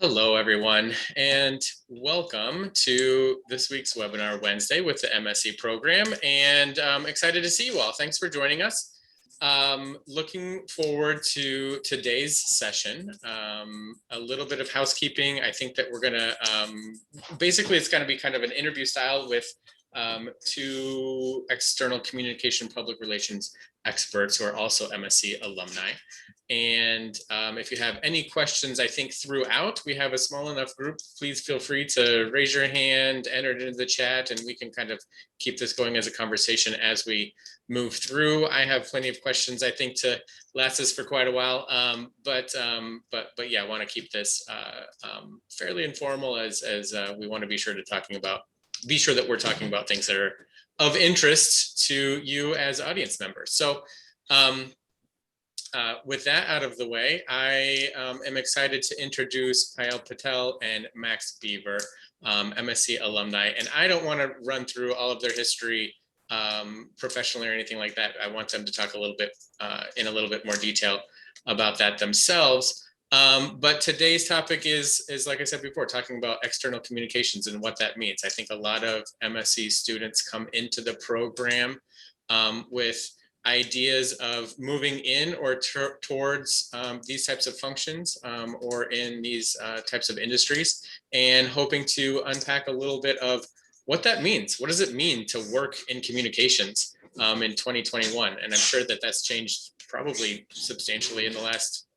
Hello, everyone, and welcome to this week's webinar Wednesday with the MSC program. And I'm excited to see you all. Thanks for joining us. Looking forward to today's session. A little bit of housekeeping. I think that we're going to basically it's going to be kind of an interview style with two external communication public relations experts who are also MSC alumni. And if you have any questions, I think throughout, we have a small enough group, please feel free to raise your hand, enter it into the chat, and we can kind of keep this going as a conversation as we move through. I have plenty of questions, I think, to last us for quite a while, but yeah, I want to keep this fairly informal as we want to be sure that we're talking about things that are of interest to you as audience members. So with that out of the way, I am excited to introduce Payal Patel and Max Beaver, MSC alumni. And I don't want to run through all of their history professionally or anything like that. I want them to talk a little bit in a little bit more detail about that themselves. But today's topic is like I said before, talking about external communications and what that means. I think a lot of MSc students come into the program with ideas of moving in or towards these types of functions or in these types of industries, and hoping to unpack a little bit of what that means. What does it mean to work in communications in 2021? And I'm sure that that's changed probably substantially in the last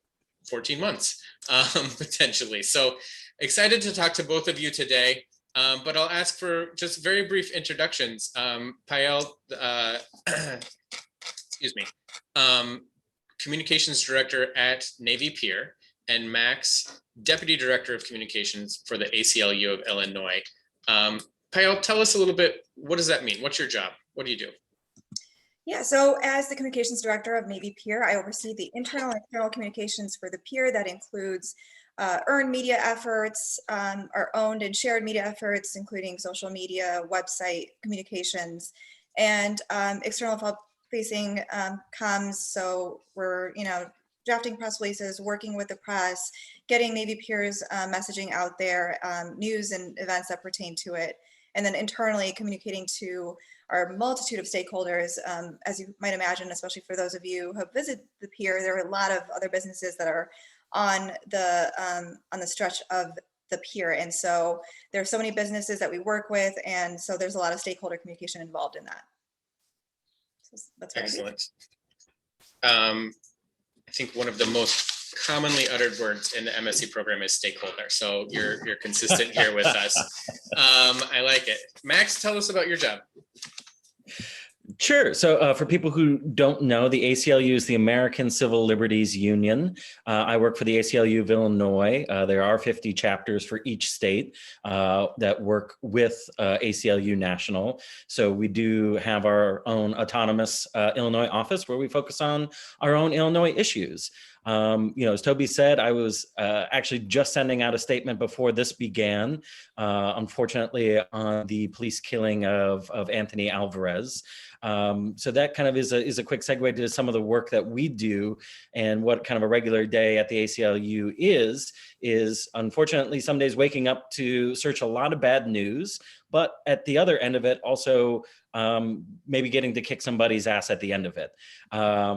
14 months, potentially. So excited to talk to both of you today. But I'll ask for just very brief introductions. Payal, excuse me, Communications Director at Navy Pier, and Max, Deputy Director of Communications for the ACLU of Illinois. Payal, tell us a little bit, what does that mean? What's your job? What do you do? Yeah, so as the Communications Director of Navy Pier, I oversee the internal and external communications for the Pier. That includes earned media efforts, our owned and shared media efforts, including social media, website communications, and external facing comms. So we're, drafting press releases, working with the press, getting Navy Pier's messaging out there, news and events that pertain to it, and then internally communicating to our multitude of stakeholders. As you might imagine, especially for those of you who have visited the Pier, there are a lot of other businesses that are on the stretch of the Pier, and so there are so many businesses that we work with, and so there's a lot of stakeholder communication involved in that. That's excellent. I think one of the most commonly uttered words in the MSc program is stakeholder. So you're consistent here with us. I like it. Max, tell us about your job. Sure. So for people who don't know, the ACLU is the American Civil Liberties Union. I work for the ACLU of Illinois. There are 50 chapters for each state that work with ACLU National. So we do have our own autonomous Illinois office where we focus on our own Illinois issues. As Toby said, I was actually just sending out a statement before this began, unfortunately, on the police killing of Anthony Alvarez. So that kind of is a quick segue to some of the work that we do, and what kind of a regular day at the ACLU is unfortunately some days waking up to search a lot of bad news, but at the other end of it also maybe getting to kick somebody's ass at the end of it.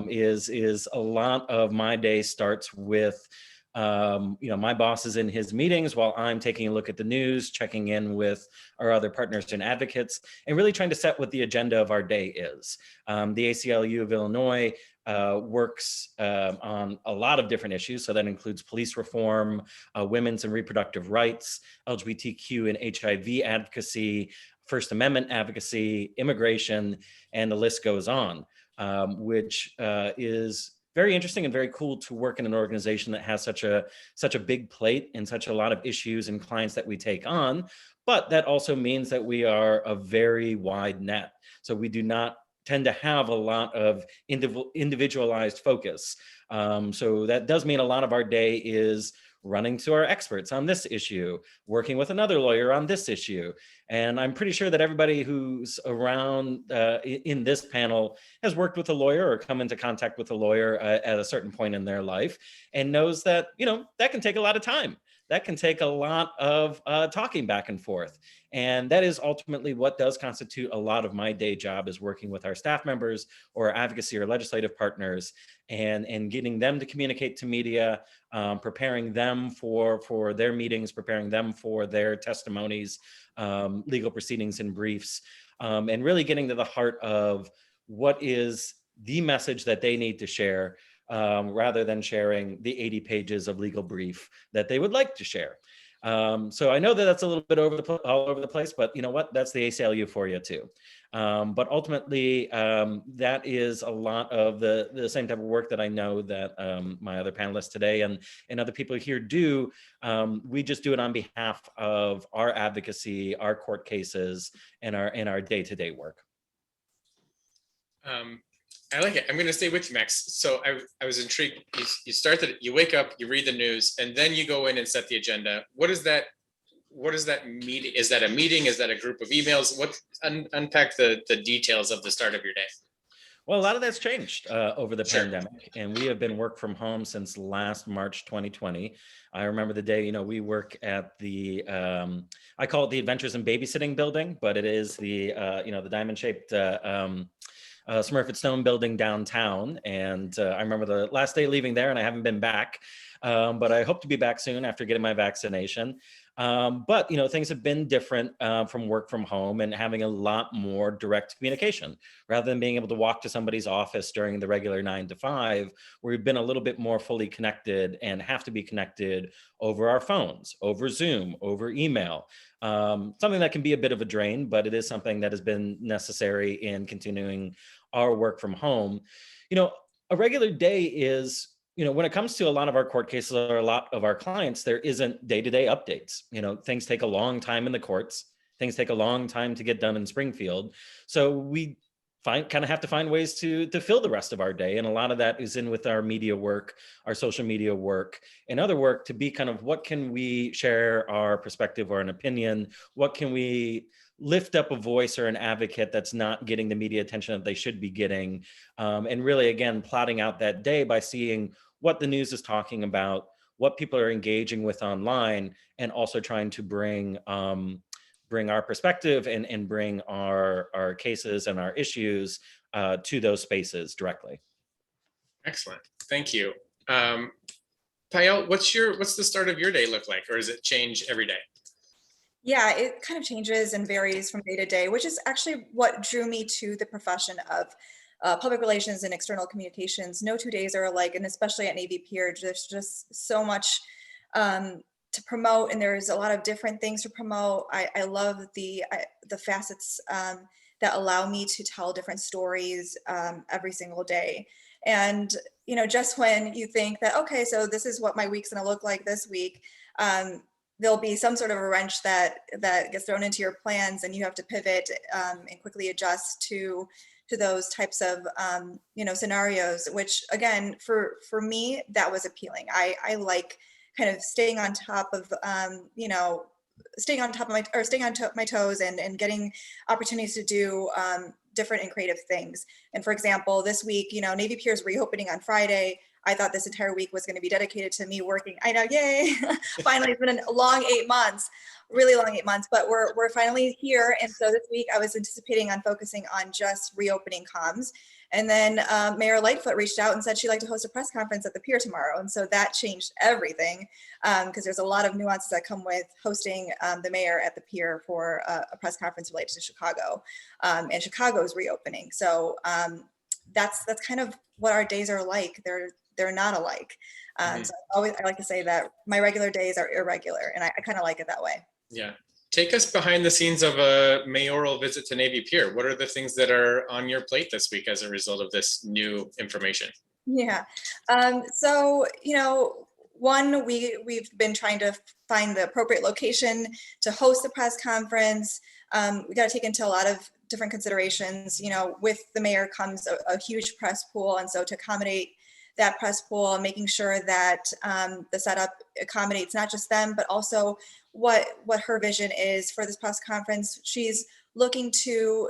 Is a lot of my day starts with my boss is in his meetings while I'm taking a look at the news, checking in with our other partners and advocates, and really trying to set what the agenda of our day is. The ACLU of Illinois works on a lot of different issues. So that includes police reform, women's and reproductive rights, LGBTQ and HIV advocacy, First Amendment advocacy, immigration, and the list goes on, which is very interesting and very cool to work in an organization that has such a big plate and such a lot of issues and clients that we take on. But that also means that we are a very wide net. So we do not tend to have a lot of individualized focus. So that does mean a lot of our day is running to our experts on this issue, working with another lawyer on this issue. And I'm pretty sure that everybody who's around in this panel has worked with a lawyer or come into contact with a lawyer at a certain point in their life, and knows that, that can take a lot of time. that can take a lot of talking back and forth. And that is ultimately what does constitute a lot of my day job, is working with our staff members or advocacy or legislative partners, and getting them to communicate to media, preparing them for their meetings, preparing them for their testimonies, legal proceedings and briefs, and really getting to the heart of what is the message that they need to share, rather than sharing the 80 pages of legal brief that they would like to share. So I know that that's a little bit all over the place, but you know what? That's the ACLU for you too. But ultimately, that is a lot of the same type of work that I know that my other panelists today and other people here do. We just do it on behalf of our advocacy, our court cases, and our day-to-day work. I like it. I'm going to stay with you, Max. So I was intrigued. You start that, you wake up, you read the news, and then you go in and set the agenda. What is that meeting? Is that a meeting? Is that a group of emails? Unpack the details of the start of your day. Well, a lot of that's changed over the Sure. pandemic, and we have been work from home since last March 2020. I remember the day, we work at the, I call it the Adventures in Babysitting building, but it is the, the diamond-shaped Smurfit Stone building downtown. And I remember the last day leaving there, and I haven't been back, but I hope to be back soon after getting my vaccination. But things have been different from work from home, and having a lot more direct communication rather than being able to walk to somebody's office during the regular 9 to 5. We've been a little bit more fully connected and have to be connected over our phones, over Zoom, over email. Something that can be a bit of a drain, but it is something that has been necessary in continuing our work from home. A regular day is, when it comes to a lot of our court cases or a lot of our clients, there isn't day-to-day updates. Things take a long time in the courts. Things take a long time to get done in Springfield. So we kind of have to find ways to fill the rest of our day. And a lot of that is in with our media work, our social media work, and other work to be kind of, what can we share our perspective or an opinion? What can we lift up a voice or an advocate that's not getting the media attention that they should be getting? And really, again, plotting out that day by seeing what the news is talking about, what people are engaging with online, and also trying to bring our perspective and bring our cases and our issues to those spaces directly. Excellent. Thank you. Payal, what's the start of your day look like, or does it change every day? Yeah, it kind of changes and varies from day to day, which is actually what drew me to the profession of public relations and external communications. No 2 days are alike, and especially at Navy Pier, there's just so much to promote, and there's a lot of different things to promote. I love the facets that allow me to tell different stories every single day. And just when you think that, okay, so this is what my week's going to look like this week, there'll be some sort of a wrench that gets thrown into your plans, and you have to pivot and quickly adjust to those types of scenarios, which again, for me, that was appealing. I like kind of staying on top of staying on my toes and getting opportunities to do different and creative things. And for example, this week, Navy Pier is reopening on Friday. I thought this entire week was going to be dedicated to me working. I know, yay! Finally, it's been a long 8 months, really long 8 months, but we're finally here. And so this week I was anticipating on focusing on just reopening comms. And then Mayor Lightfoot reached out and said she'd like to host a press conference at the pier tomorrow. And so that changed everything, because there's a lot of nuances that come with hosting the mayor at the pier for a press conference related to Chicago. And Chicago's reopening. So that's kind of what our days are like. They're not alike. So I like to say that my regular days are irregular, and I kind of like it that way. Yeah. Take us behind the scenes of a mayoral visit to Navy Pier. What are the things that are on your plate this week as a result of this new information? Yeah. So, one, we've been trying to find the appropriate location to host the press conference. We got to take into a lot of different considerations. With the mayor comes a huge press pool. And so to accommodate that press pool and making sure that the setup accommodates not just them, but also what her vision is for this press conference. She's looking to,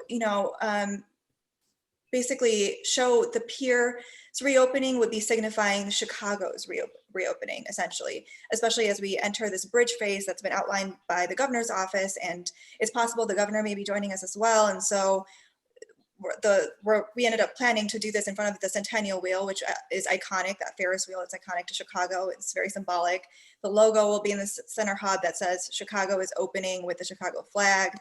basically show the pier's reopening would be signifying Chicago's reopening, essentially, especially as we enter this bridge phase that's been outlined by the governor's office. And it's possible the governor may be joining us as well. And so we ended up planning to do this in front of the Centennial Wheel, which is iconic, that Ferris wheel. It's iconic to Chicago. It's very symbolic. The logo will be in the center hub that says Chicago is opening with the Chicago flag.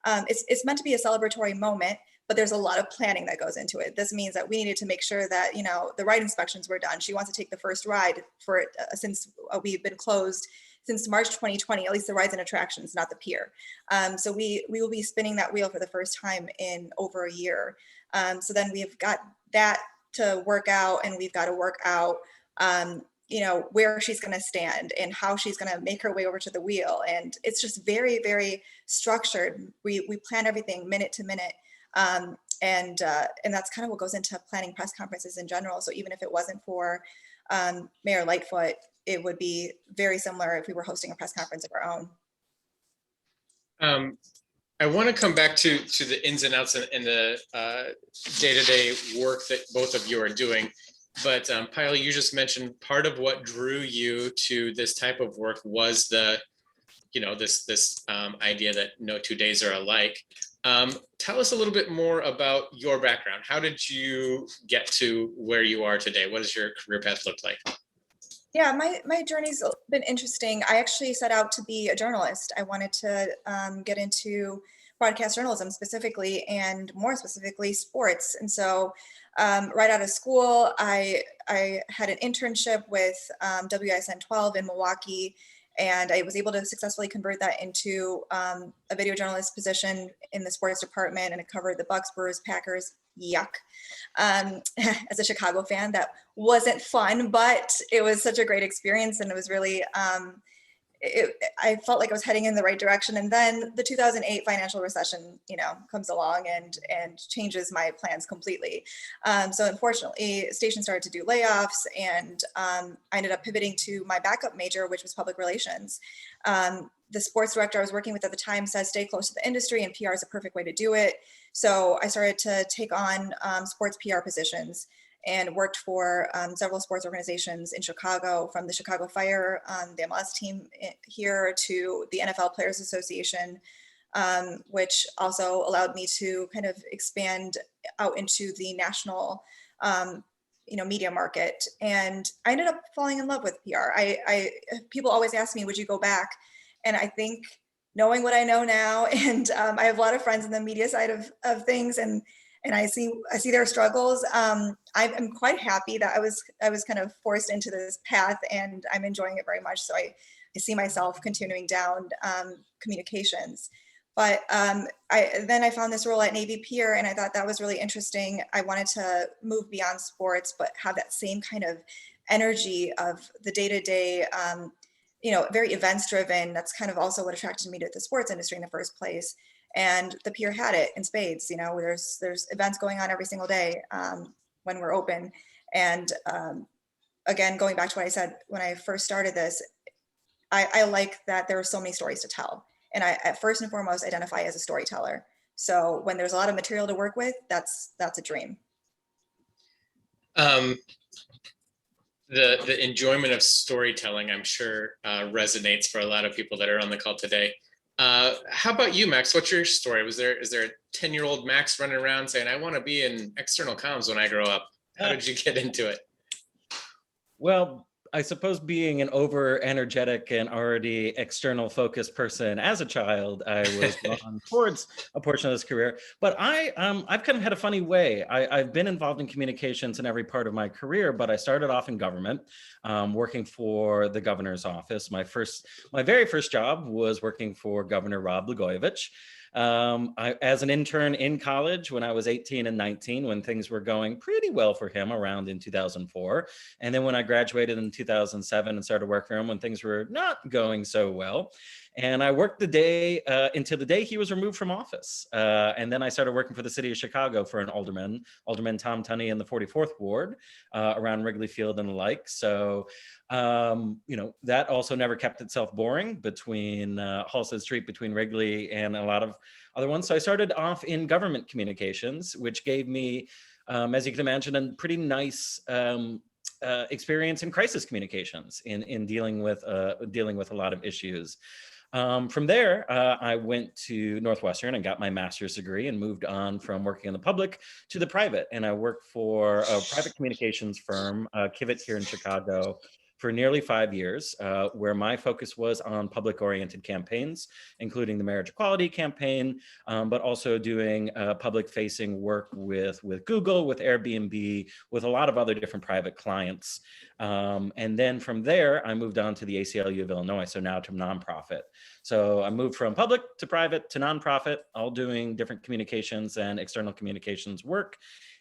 It's meant to be a celebratory moment, but there's a lot of planning that goes into it. This means that we needed to make sure that, you know, the ride inspections were done. She wants to take the first ride for it since we've been closed since March 2020, at least the rides and attractions, not the pier. So we will be spinning that wheel for the first time in over a year. So then we've got that to work out, and we've got to work out, you know, where she's going to stand and how she's going to make her way over to the wheel. And it's just very, very structured. We plan everything minute to minute. And that's kind of what goes into planning press conferences in general. So even if it wasn't for Mayor Lightfoot, it would be very similar if we were hosting a press conference of our own. I want to come back to the ins and outs and the day-to-day work that both of you are doing. But Payal, you just mentioned part of what drew you to this type of work was the, you know, this idea that no 2 days are alike. Tell us a little bit more about your background. How did you get to where you are today? What does your career path look like? Yeah, my journey's been interesting. I actually set out to be a journalist. I wanted to get into broadcast journalism specifically, and more specifically sports. And so right out of school, I had an internship with WISN 12 in Milwaukee, and I was able to successfully convert that into a video journalist position in the sports department, and it covered the Bucks, Brewers, Packers. Yuck. As a Chicago fan, that wasn't fun, but it was such a great experience, and it was really, I felt like I was heading in the right direction. And then the 2008 financial recession, you know, comes along and changes my plans completely. So unfortunately, station started to do layoffs, and I ended up pivoting to my backup major, which was public relations. The sports director I was working with at the time said, stay close to the industry, and PR is a perfect way to do it. So I started to take on sports PR positions and worked for several sports organizations in Chicago, from the Chicago Fire, the MLS team here, to the NFL Players Association, which also allowed me to kind of expand out into the national media market. And I ended up falling in love with PR. People always ask me, would you go back? And I think, knowing what I know now, and I have a lot of friends in the media side of things, and I see their struggles. I'm quite happy that I was kind of forced into this path, and I'm enjoying it very much. So I see myself continuing down communications. But then I found this role at Navy Pier, and I thought that was really interesting. I wanted to move beyond sports, but have that same kind of energy of the day-to-day, very events driven. That's kind of also what attracted me to the sports industry in the first place. And the Pier had it in spades. There's events going on every single day when we're open. And again, going back to what I said when I first started this, I like that there are so many stories to tell. And I, at first and foremost, identify as a storyteller. So when there's a lot of material to work with, that's a dream. The enjoyment of storytelling, I'm sure, resonates for a lot of people that are on the call today. How about you, Max? What's your story? Is there a 10-year-old Max running around saying, I want to be in external comms when I grow up? How did you get into it? Well, I suppose being an over energetic and already external focused person as a child, I was drawn towards a portion of this career. But I've kind of had a funny way. I've been involved in communications in every part of my career, but I started off in government, working for the governor's office. My very first job was working for Governor Rod Blagojevich. As an intern in college when I was 18 and 19, when things were going pretty well for him around in 2004. And then when I graduated in 2007 and started working for him when things were not going so well. And I worked the day until the day he was removed from office. And then I started working for the city of Chicago for an alderman Tom Tunney in the 44th Ward around Wrigley Field and the like. So, that also never kept itself boring between Halsted Street, between Wrigley and a lot of other ones. So I started off in government communications, which gave me, as you can imagine, a pretty nice experience in crisis communications in dealing with a lot of issues. From there, I went to Northwestern and got my master's degree and moved on from working in the public to the private. And I worked for a private communications firm, Kivett here in Chicago, for nearly 5 years, where my focus was on public-oriented campaigns, including the marriage equality campaign, but also doing public-facing work with Google, with Airbnb, with a lot of other different private clients. And then from there, I moved on to the ACLU of Illinois, so now to nonprofit. So I moved from public to private to nonprofit, all doing different communications and external communications work.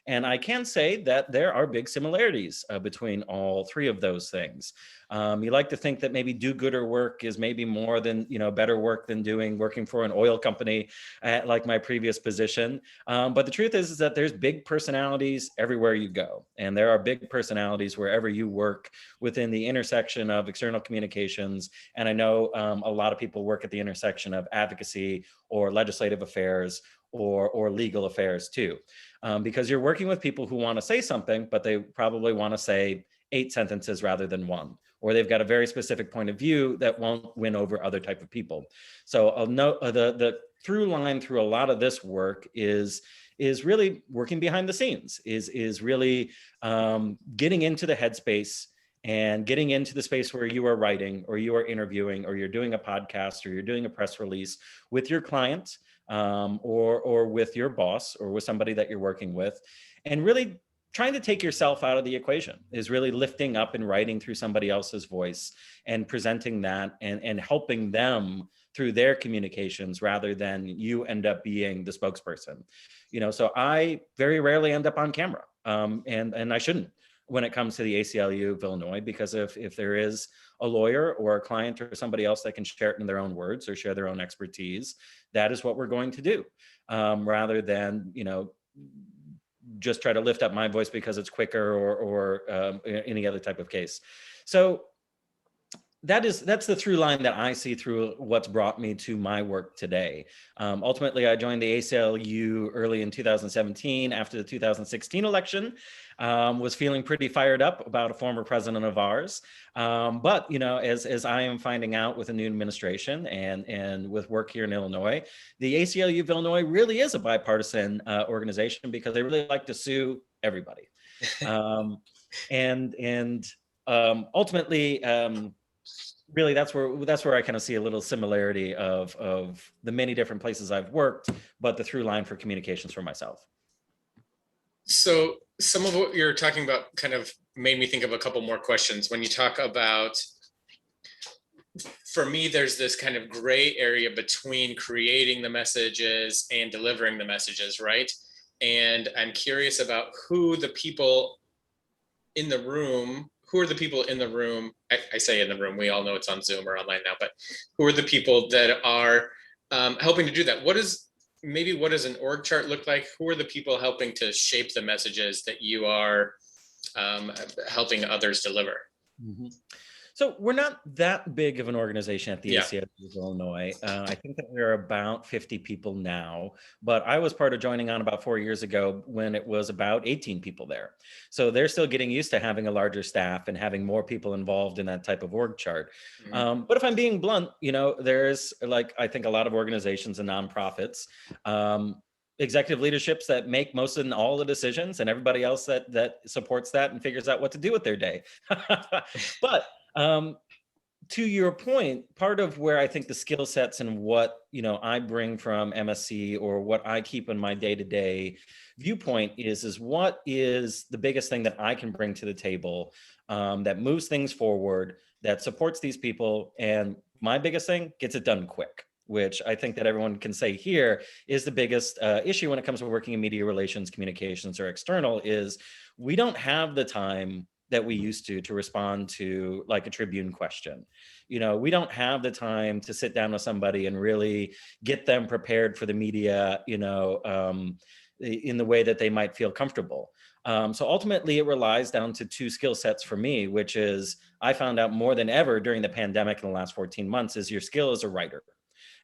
And I can say that there are big similarities between all three of those things. You like to think that maybe do-gooder work is maybe more than, better work than working for an oil company like my previous position. But the truth is that there's big personalities everywhere you go. And there are big personalities wherever you work within the intersection of external communications. And I know a lot of people work at the intersection of advocacy or legislative affairs or legal affairs too. Because you're working with people who want to say something, but they probably want to say 8 sentences rather than 1, or they've got a very specific point of view that won't win over other type of people. So I'll note the through line through a lot of this work is really working behind the scenes, is really getting into the headspace and getting into the space where you are writing or you are interviewing or you're doing a podcast or you're doing a press release with your client, or with your boss or with somebody that you're working with, and really trying to take yourself out of the equation, is really lifting up and writing through somebody else's voice and presenting that and helping them through their communications rather than you end up being the spokesperson. So I very rarely end up on camera, and I shouldn't when it comes to the ACLU of Illinois, because if there is a lawyer or a client or somebody else that can share it in their own words or share their own expertise, that is what we're going to do, rather than, just try to lift up my voice because it's quicker or any other type of case. So that's the through line that I see through what's brought me to my work today. Ultimately, I joined the ACLU early in 2017 after the 2016 election. Was feeling pretty fired up about a former president of ours. But, as I am finding out with a new administration and with work here in Illinois, the ACLU of Illinois really is a bipartisan organization because they really like to sue everybody. Ultimately, really, that's where I kind of see a little similarity of the many different places I've worked, but the through line for communications for myself. So some of what you're talking about kind of made me think of a couple more questions. When you talk about, for me, there's this kind of gray area between creating the messages and delivering the messages, right? And I'm curious about who are the people in the room. I say in the room, we all know it's on Zoom or online now, but who are the people that are helping to do that? What does an org chart look like? Who are the people helping to shape the messages that you are helping others deliver? Mm-hmm. So we're not that big of an organization at the ACLU of Illinois. I think that we're about 50 people now, but I was part of joining on about 4 years ago when it was about 18 people there. So they're still getting used to having a larger staff and having more people involved in that type of org chart. Mm-hmm. But if I'm being blunt, there's I think a lot of organizations and nonprofits, executive leaderships that make most and all the decisions, and everybody else that supports that and figures out what to do with their day. But to your point, part of where I think the skill sets and what I bring from MSC or what I keep in my day-to-day viewpoint is what is the biggest thing that I can bring to the table that moves things forward, that supports these people, and my biggest thing, gets it done quick, which I think that everyone can say here is the biggest issue when it comes to working in media relations, communications, or external, is we don't have the time that we used to respond to like a Tribune question. We don't have the time to sit down with somebody and really get them prepared for the media, in the way that they might feel comfortable. So ultimately it relies down to 2 skill sets for me, which is I found out more than ever during the pandemic in the last 14 months is your skill as a writer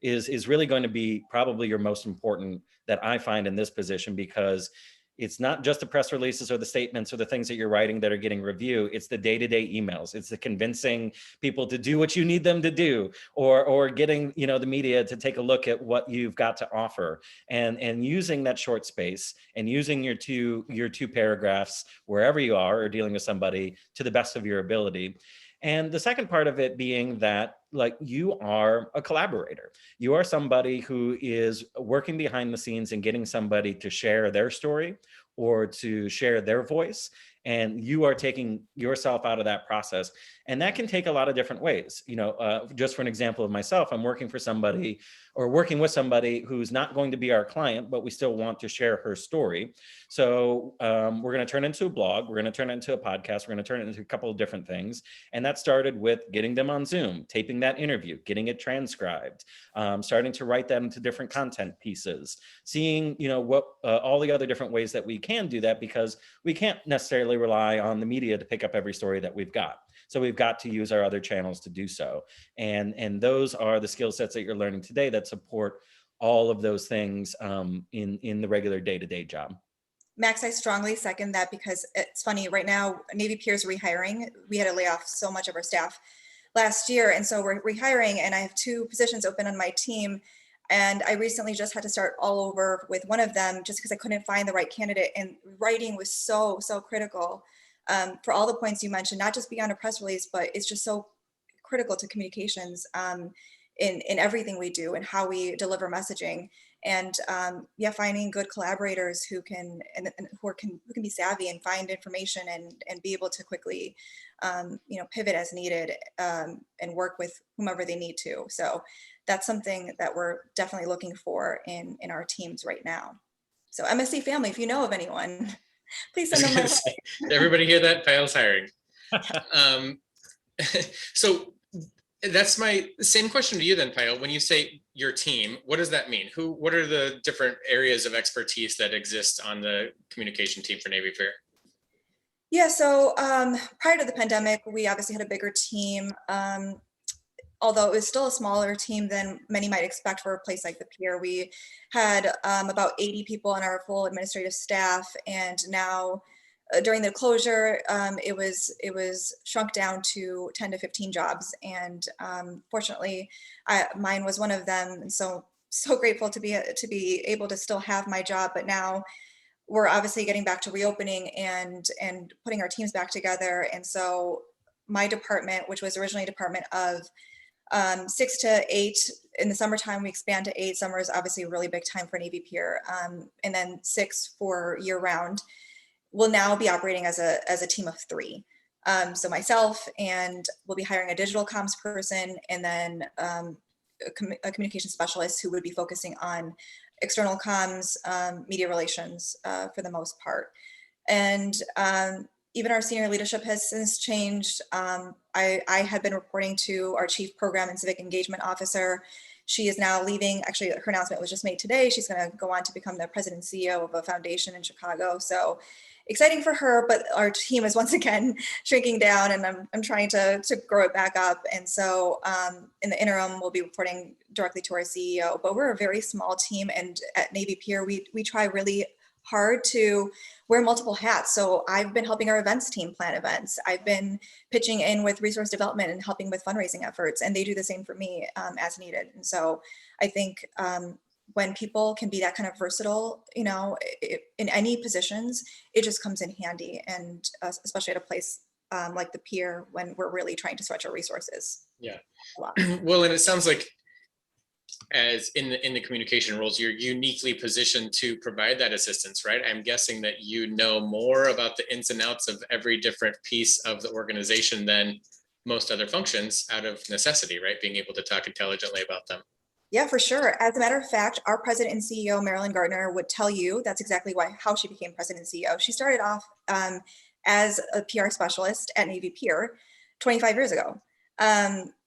is really going to be probably your most important that I find in this position, because It's not just the press releases or the statements or the things that you're writing that are getting review. It's the day-to-day emails. It's the convincing people to do what you need them to do, or getting, you know, the media to take a look at what you've got to offer, and using that short space and using your two paragraphs wherever you are or dealing with somebody to the best of your ability. And the second part of it being that, like, you are a collaborator. You are somebody who is working behind the scenes and getting somebody to share their story or to share their voice. And you are taking yourself out of that process. And that can take a lot of different ways. You know, just for an example of myself, I'm working for somebody or working with somebody who's not going to be our client, but we still want to share her story. So we're going to turn it into a blog. We're going to turn it into a podcast. We're going to turn it into a couple of different things. And that started with getting them on Zoom, taping that interview, getting it transcribed, starting to write that into different content pieces, seeing, you know, what all the other different ways that we can do that, because we can't necessarily rely on the media to pick up every story that we've got. So we've got to use our other channels to do so. And those are the skill sets that you're learning today that support all of those things in the regular day-to-day job. Max, I strongly second that, because it's funny right now, Navy Pier's rehiring. We had to lay off so much of our staff last year. And so we're rehiring, and I have 2 positions open on my team. And I recently just had to start all over with one of them just because I couldn't find the right candidate. And writing was so critical for all the points you mentioned, not just beyond a press release, but it's just so critical to communications in everything we do and how we deliver messaging. And yeah, finding good collaborators who can be savvy and find information and be able to quickly you know, pivot as needed and work with whomever they need to. So that's something that we're definitely looking for in our teams right now. So MSC family, if you know of anyone, please send them my way. Did everybody hear that? Pyle's hiring. So that's my same question to you then, Pyle. When you say your team, what does that mean? What are the different areas of expertise that exist on the communication team for Navy Pier? Yeah, so prior to the pandemic, we obviously had a bigger team, although it was still a smaller team than many might expect for a place like the Pier. We had about 80 people on our full administrative staff, and now during the closure, it was shrunk down to 10 to 15 jobs, and fortunately, mine was one of them. And so grateful to be able to still have my job. But now we're obviously getting back to reopening and putting our teams back together. And so my department, which was originally a department of 6 to 8 in the summertime, we expand to 8. Summer is obviously a really big time for Navy Pier, and then 6 for year round. Will now be operating as a team of 3. So myself, and we'll be hiring a digital comms person, and then a communication specialist who would be focusing on external comms, media relations for the most part. And even our senior leadership has since changed. I had been reporting to our Chief Program and Civic Engagement Officer. She is now leaving. Actually, her announcement was just made today. She's going to go on to become the president and CEO of a foundation in Chicago. So exciting for her, but our team is once again shrinking down, and I'm trying to grow it back up. And so in the interim, we'll be reporting directly to our CEO, but we're a very small team. And at Navy Pier, we try really hard to wear multiple hats. So I've been helping our events team plan events. I've been pitching in with resource development and helping with fundraising efforts, and they do the same for me as needed. And so I think when people can be that kind of versatile, you know, in any positions, it just comes in handy, and especially at a place like the Pier when we're really trying to stretch our resources. Yeah. Well, and it sounds like as in the communication roles, you're uniquely positioned to provide that assistance, right? I'm guessing that you know more about the ins and outs of every different piece of the organization than most other functions out of necessity, right? Being able to talk intelligently about them. Yeah, for sure. As a matter of fact, our president and CEO, Marilyn Gardner, would tell you that's exactly how she became president and CEO. She started off as a PR specialist at Navy Pier 25 years ago.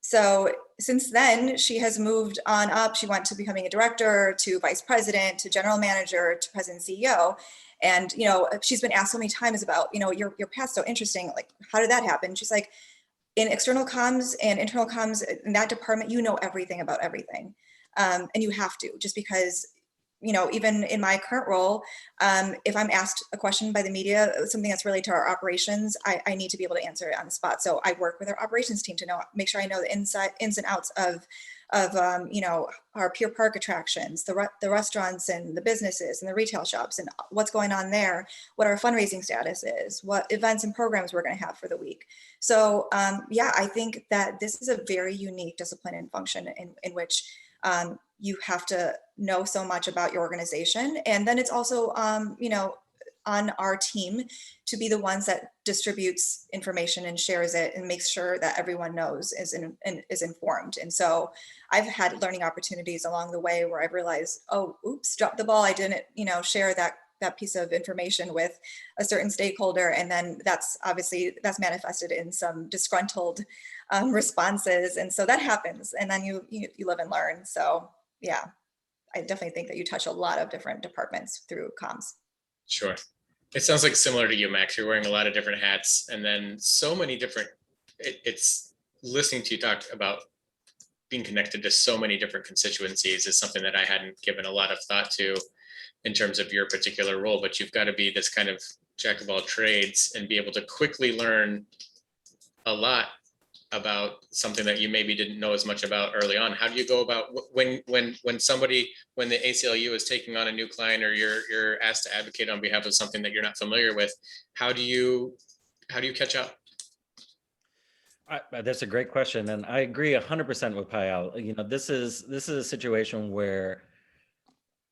So since then, she has moved on up. She went to becoming a director, to vice president, to general manager, to president and CEO. And, you know, she's been asked so many times about, you know, your past so interesting. Like, how did that happen? She's like, in external comms and internal comms in that department, you know everything about everything. And you have to, just because even in my current role, if I'm asked a question by the media, something that's related to our operations, I need to be able to answer it on the spot. So I work with our operations team to make sure I know the ins and outs of our Pier Park attractions, the restaurants and the businesses and the retail shops, and what's going on there, what our fundraising status is, what events and programs we're going to have for the week. So yeah, I think that this is a very unique discipline and function in which you have to know so much about your organization. And then it's also, on our team to be the ones that distributes information and shares it and makes sure that everyone knows and is informed. And so I've had learning opportunities along the way where I've realized, oh, oops, dropped the ball. I didn't, share that piece of information with a certain stakeholder. And then that's manifested in some disgruntled responses. And so that happens. And then you live and learn. So yeah, I definitely think that you touch a lot of different departments through comms. Sure. It sounds like similar to you, Max. You're wearing a lot of different hats, and then so many different, it's listening to you talk about being connected to so many different constituencies is something that I hadn't given a lot of thought to in terms of your particular role, but you've got to be this kind of jack of all trades and be able to quickly learn a lot about something that you maybe didn't know as much about early on. How do you go about when the ACLU is taking on a new client, or you're asked to advocate on behalf of something that you're not familiar with? How do you catch up? That's a great question, and I agree 100% with Payal. This is a situation where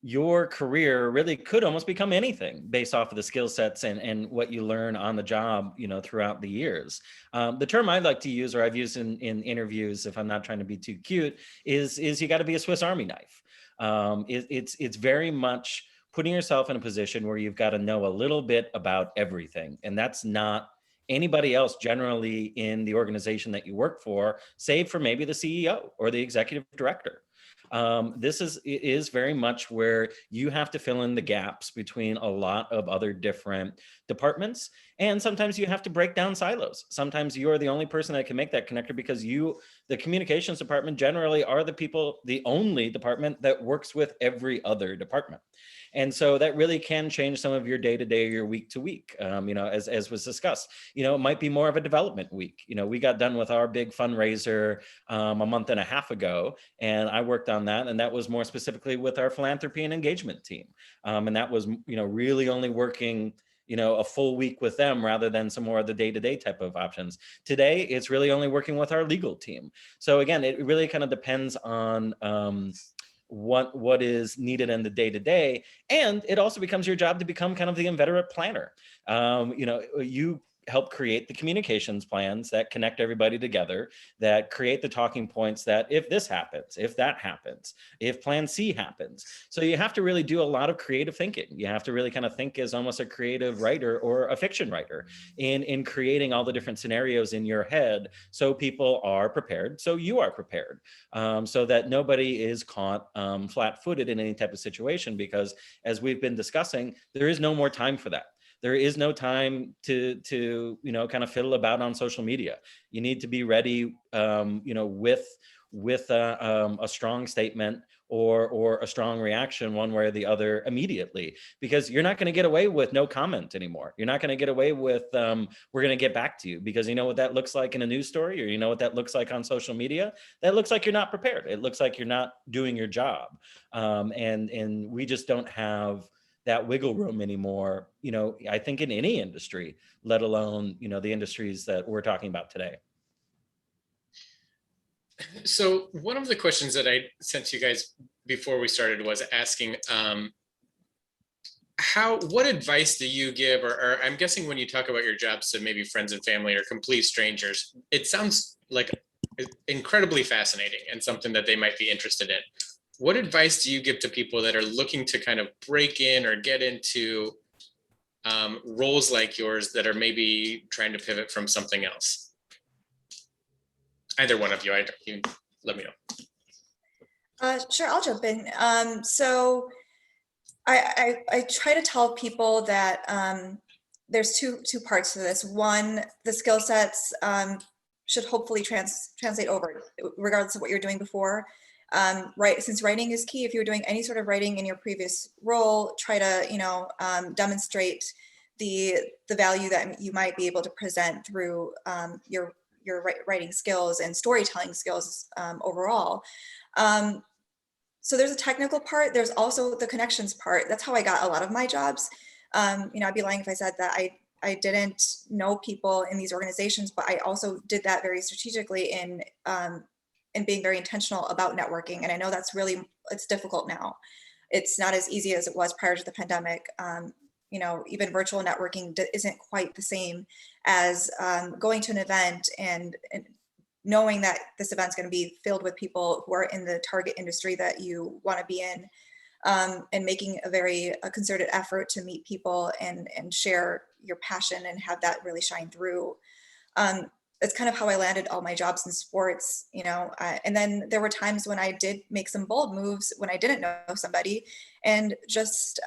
your career really could almost become anything based off of the skill sets and what you learn on the job, throughout the years. The term I like to use, or I've used in interviews, if I'm not trying to be too cute, is you got to be a Swiss Army knife. It's very much putting yourself in a position where you've got to know a little bit about everything. And that's not anybody else generally in the organization that you work for, save for maybe the CEO or the executive director. This is very much where you have to fill in the gaps between a lot of other different departments. And sometimes you have to break down silos. Sometimes you're the only person that can make that connector because the communications department generally are the only department that works with every other department. And so that really can change some of your day-to-day or your week-to-week, as was discussed. It might be more of a development week. We got done with our big fundraiser a month and a half ago, and I worked on that. And that was more specifically with our philanthropy and engagement team. And that was, really only working a full week with them rather than some more of the day-to-day type of options. Today, it's really only working with our legal team. So again, it really kind of depends on what is needed in the day-to-day. And it also becomes your job to become kind of the inveterate planner. You help create the communications plans that connect everybody together, that create the talking points that if this happens, if that happens, if plan C happens. So you have to really do a lot of creative thinking. You have to really kind of think as almost a creative writer or a fiction writer in creating all the different scenarios in your head so people are prepared, so you are prepared, so that nobody is caught flat-footed in any type of situation, because as we've been discussing, there is no more time for that. There is no time to kind of fiddle about on social media. You need to be ready, with a strong statement or a strong reaction one way or the other immediately, because you're not going to get away with no comment anymore. You're not going to get away with we're going to get back to you, because you know what that looks like in a news story, or you know what that looks like on social media. That looks like you're not prepared. It looks like you're not doing your job, and we just don't have that wiggle room anymore, I think in any industry, let alone, the industries that we're talking about today. So one of the questions that I sent to you guys before we started was asking, what advice do you give, or I'm guessing when you talk about your jobs to maybe friends and family or complete strangers, it sounds like incredibly fascinating and something that they might be interested in. What advice do you give to people that are looking to kind of break in or get into roles like yours that are maybe trying to pivot from something else? Either one of you, you let me know. Sure, I'll jump in. So I try to tell people that there's two parts to this. One, the skill sets should hopefully translate over, regardless of what you're doing before. Right, since writing is key, if you're doing any sort of writing in your previous role, try to, demonstrate the value that you might be able to present through your writing skills and storytelling skills overall. So there's a technical part. There's also the connections part. That's how I got a lot of my jobs. I'd be lying if I said that I didn't know people in these organizations, but I also did that very strategically in being very intentional about networking. And I know it's difficult now. It's not as easy as it was prior to the pandemic. Even virtual networking isn't quite the same as going to an event and knowing that this event's going to be filled with people who are in the target industry that you want to be in, and making a concerted effort to meet people and share your passion and have that really shine through. It's kind of how I landed all my jobs in sports, and then there were times when I did make some bold moves when I didn't know somebody, and just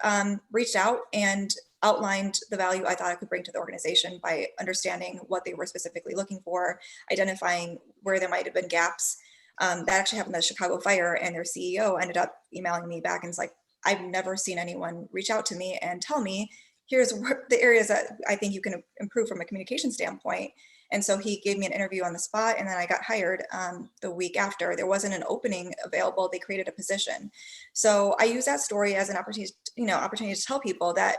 reached out and outlined the value I thought I could bring to the organization by understanding what they were specifically looking for, identifying where there might have been gaps. That actually happened at the Chicago Fire, and their CEO ended up emailing me back and it's like, I've never seen anyone reach out to me and tell me, here's the areas that I think you can improve from a communication standpoint. And so he gave me an interview on the spot, and then I got hired the week after. There wasn't an opening available. They created a position. So I use that story as an opportunity to tell people that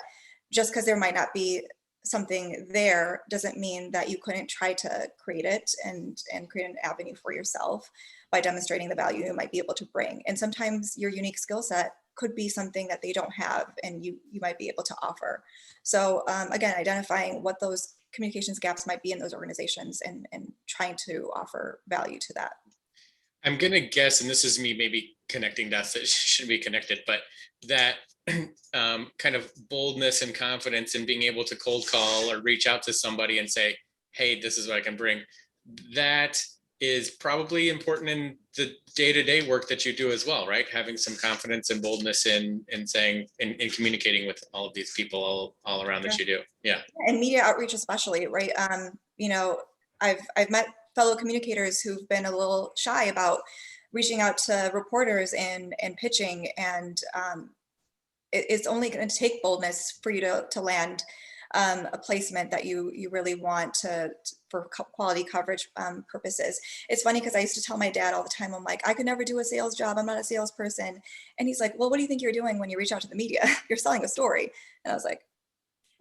just because there might not be something there doesn't mean that you couldn't try to create it and create an avenue for yourself by demonstrating the value you might be able to bring. And sometimes your unique skill set could be something that they don't have and you might be able to offer. So again, identifying what those communications gaps might be in those organizations and trying to offer value to that. I'm going to guess, and this is me maybe connecting dots that shouldn't be connected, but that kind of boldness and confidence in being able to cold call or reach out to somebody and say, hey, this is what I can bring. That is probably important in the day-to-day work that you do as well, right? Having some confidence and boldness in saying, in communicating with all of these people all around that you do. Yeah. And media outreach especially, right? I've met fellow communicators who've been a little shy about reaching out to reporters and pitching, and it's only going to take boldness for you to land a placement that you really want for quality coverage purposes. It's funny because I used to tell my dad all the time, I'm like, I could never do a sales job. I'm not a salesperson. And he's like, well, what do you think you're doing when you reach out to the media? You're selling a story. And I was like,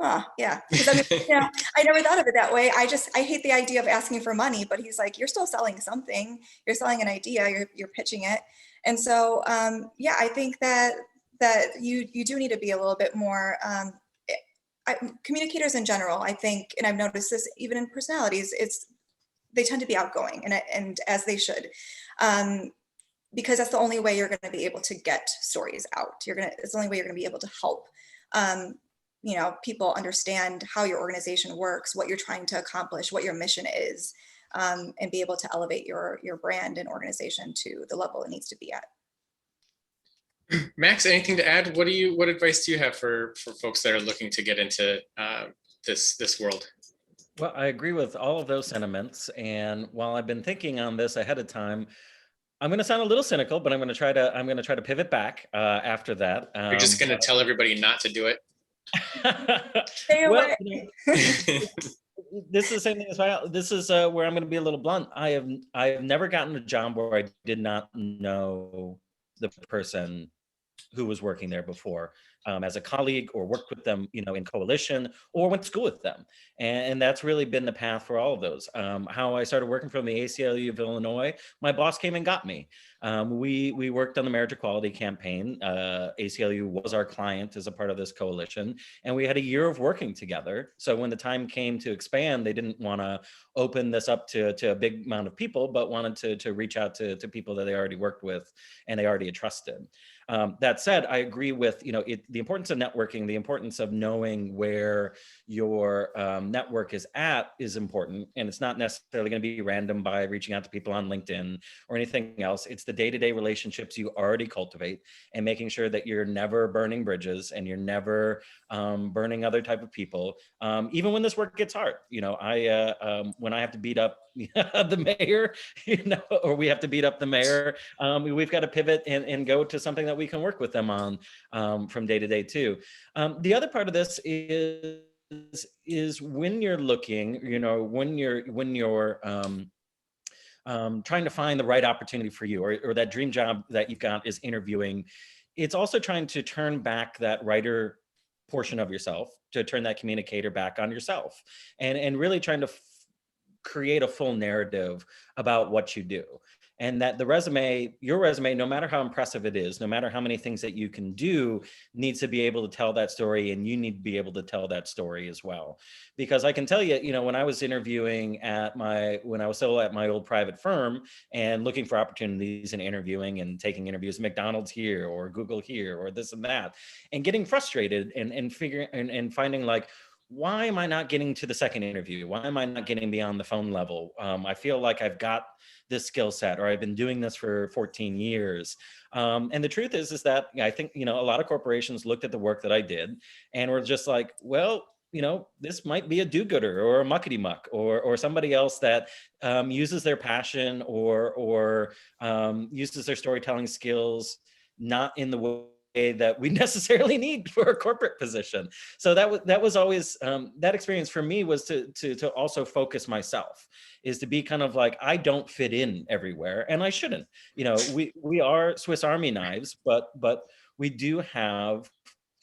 oh, yeah. Because I never thought of it that way. I hate the idea of asking for money, but he's like, you're still selling something. You're selling an idea. You're pitching it. And so, I think that you do need to be a little bit more, communicators in general, I think, and I've noticed this even in personalities, they tend to be outgoing and as they should, because that's the only way you're going to be able to get stories out. It's the only way you're going to be able to help, people understand how your organization works, what you're trying to accomplish, what your mission is, and be able to elevate your brand and organization to the level it needs to be at. Max, anything to add? What advice do you have for folks that are looking to get into this world? Well, I agree with all of those sentiments. And while I've been thinking on this ahead of time, I'm going to sound a little cynical, but I'm going to try to pivot back after that. You're just going to tell everybody not to do it. Stay away. This is the same thing as well. This is where I'm going to be a little blunt. I have never gotten a job where I did not know the person who was working there before, as a colleague, or worked with them, in coalition, or went to school with them. And that's really been the path for all of those. How I started working from the ACLU of Illinois, my boss came and got me. We worked on the marriage equality campaign. ACLU was our client as a part of this coalition, and we had a year of working together. So when the time came to expand, they didn't want to open this up to a big amount of people, but wanted to reach out to people that they already worked with and they already had trusted. That said, I agree with, the importance of networking, the importance of knowing where your network is at is important. And it's not necessarily going to be random by reaching out to people on LinkedIn or anything else. It's the day-to-day relationships you already cultivate and making sure that you're never burning bridges and you're never burning other type of people. Even when this work gets hard, when I have to beat up the mayor, or we have to beat up the mayor, we've got to pivot and go to something that we can work with them on from day to day too. The other part of this is when you're looking, when you're trying to find the right opportunity for you, or that dream job that you've got is interviewing. It's also trying to turn back that writer portion of yourself, to turn that communicator back on yourself, and really trying to create a full narrative about what you do. And that your resume, no matter how impressive it is, no matter how many things that you can do, needs to be able to tell that story, and you need to be able to tell that story as well. Because I can tell you, when I was interviewing when I was still at my old private firm and looking for opportunities and interviewing and taking interviews, McDonald's here or Google here or this and that, and getting frustrated and figuring and finding like, why am I not getting to the second interview? Why am I not getting beyond the phone level? I feel like I've got this skill set, or I've been doing this for 14 years. And the truth is that I think, a lot of corporations looked at the work that I did and were just like, well, this might be a do-gooder or a muckety muck or somebody else that uses their passion or uses their storytelling skills, not in the way that we necessarily need for a corporate position. So that was always that experience for me was to also focus myself, is to be kind of like, I don't fit in everywhere, and I shouldn't. We are Swiss Army knives, but we do have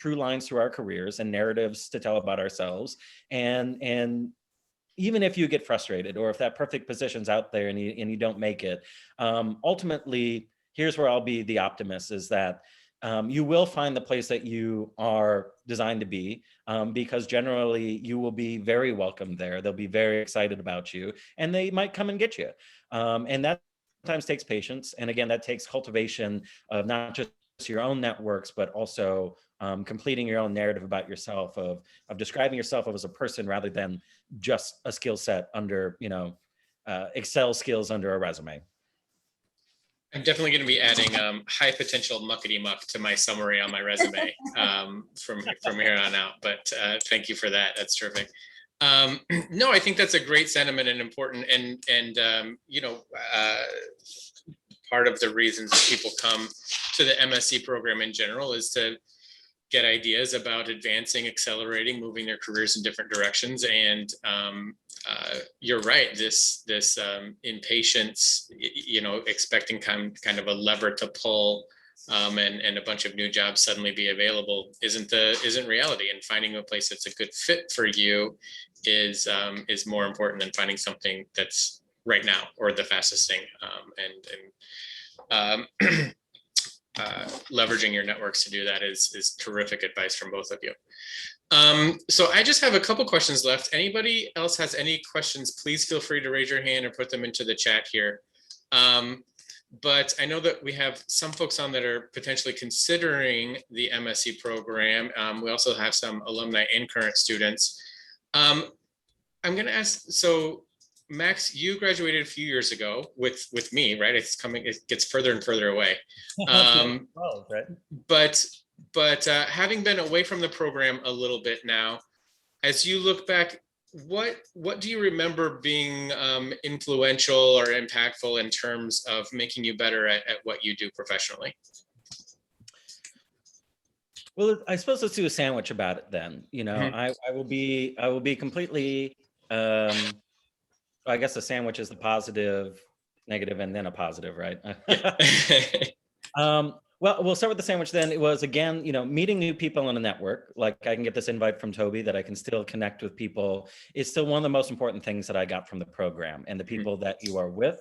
through lines through our careers and narratives to tell about ourselves. And even if you get frustrated, or if that perfect position's out there and you don't make it, ultimately, here's where I'll be the optimist, is that you will find the place that you are designed to be, because generally you will be very welcome there. They'll be very excited about you, and they might come and get you. And that sometimes takes patience. And again, that takes cultivation of not just your own networks, but also completing your own narrative about yourself, of describing yourself as a person rather than just a skill set under, Excel skills under a resume. I'm definitely going to be adding high potential muckety muck to my summary on my resume from here on out. But thank you for that. That's terrific. No, I think that's a great sentiment and important. And part of the reasons that people come to the MSc program in general is to get ideas about advancing, accelerating, moving their careers in different directions. And you're right, this impatience, expecting kind of a lever to pull and a bunch of new jobs suddenly be available isn't reality. And finding a place that's a good fit for you is more important than finding something that's right now or the fastest thing. Leveraging your networks to do that is terrific advice from both of you. So I just have a couple questions left. Anybody else has any questions, please feel free to raise your hand or put them into the chat here. But I know that we have some folks on that are potentially considering the MSc program. We also have some alumni and current students. I'm going to ask, so Max, you graduated a few years ago with me, right? It gets further and further away. But having been away from the program a little bit now, as you look back, what do you remember being influential or impactful in terms of making you better at what you do professionally? Well, I suppose let's do a sandwich about it then. I will be completely, I guess the sandwich is the positive, negative, and then a positive, right? Well, we'll start with the sandwich then. It was, again, meeting new people in a network. Like, I can get this invite from Toby that I can still connect with people. Is still one of the most important things that I got from the program, and the people that you are with,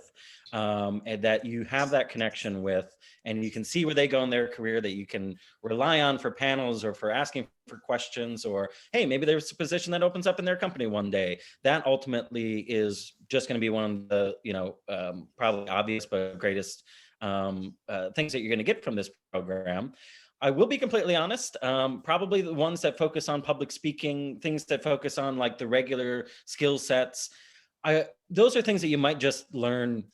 and that you have that connection with, and you can see where they go in their career, that you can rely on for panels or for asking for questions, or, hey, maybe there's a position that opens up in their company one day. That ultimately is just going to be one of the, probably obvious, but greatest things that you're going to get from this program. I will be completely honest. Probably the ones that focus on public speaking, things that focus on like the regular skill sets. Those are things that you might just learn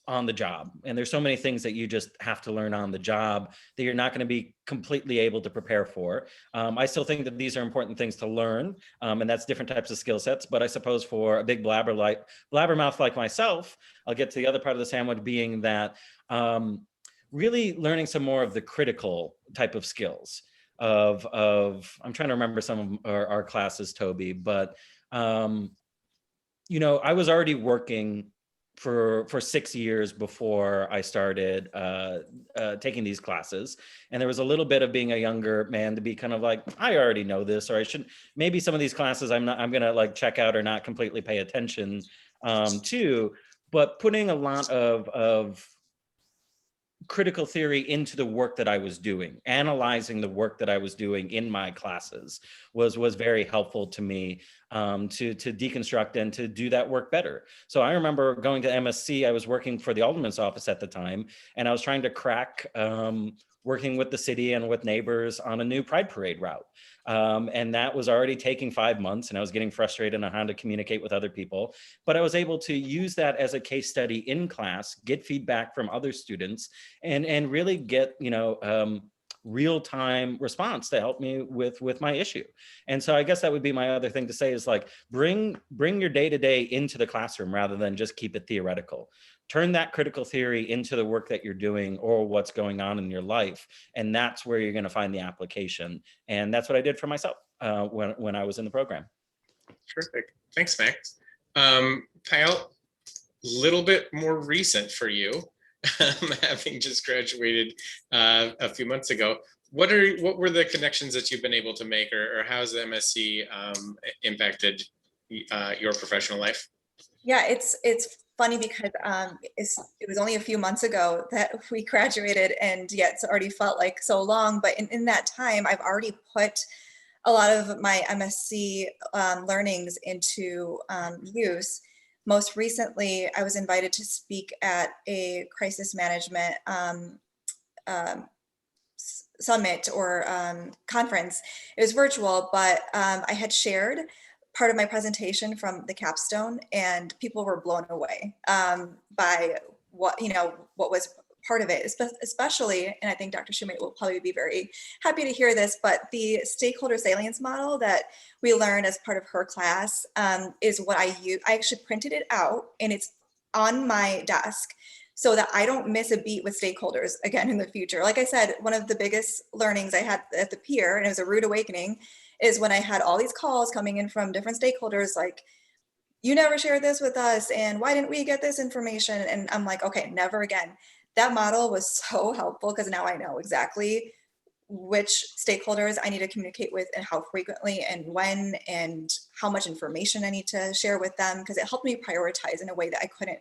on the job. And there's so many things that you just have to learn on the job that you're not going to be completely able to prepare for. I still think that these are important things to learn, and that's different types of skill sets. But I suppose for a big blabbermouth like myself, I'll get to the other part of the sandwich being that really learning some more of the critical type of skills of I'm trying to remember some of our classes, Toby, but I was already working for 6 years before I started taking these classes. And there was a little bit of being a younger man to be kind of like, I already know this, or I should, maybe some of these classes I'm going to like check out or not completely pay attention to, but putting a lot of critical theory into the work that I was doing, analyzing the work that I was doing in my classes was very helpful to me to deconstruct and to do that work better. So I remember going to MSC, I was working for the Alderman's office at the time, and I was trying to crack working with the city and with neighbors on a new Pride Parade route. And that was already taking 5 months, and I was getting frustrated on how to communicate with other people. But I was able to use that as a case study in class, get feedback from other students, and really get, real-time response to help me with my issue. And so I guess that would be my other thing to say is like, bring your day-to-day into the classroom rather than just keep it theoretical. Turn that critical theory into the work that you're doing or what's going on in your life. And that's where you're going to find the application. And that's what I did for myself when I was in the program. Terrific. Thanks, Max. Kyle, little bit more recent for you, having just graduated a few months ago. What were the connections that you've been able to make, or how has the MSc impacted your professional life? Yeah, it's funny because it was only a few months ago that we graduated, and yet it's already felt like so long. But in that time, I've already put a lot of my MSc learnings into use. Most recently, I was invited to speak at a crisis management summit or conference. It was virtual, but I had shared part of my presentation from the capstone, and people were blown away by what was part of it, especially, and I think Dr. Shoemate will probably be very happy to hear this, but the stakeholder salience model that we learned as part of her class is what I use. I actually printed it out, and it's on my desk so that I don't miss a beat with stakeholders again in the future. Like I said, one of the biggest learnings I had at the peer, and it was a rude awakening, is when I had all these calls coming in from different stakeholders like, you never shared this with us, and why didn't we get this information? And I'm like, okay, never again. That model was so helpful because now I know exactly which stakeholders I need to communicate with and how frequently and when and how much information I need to share with them, because it helped me prioritize in a way that I couldn't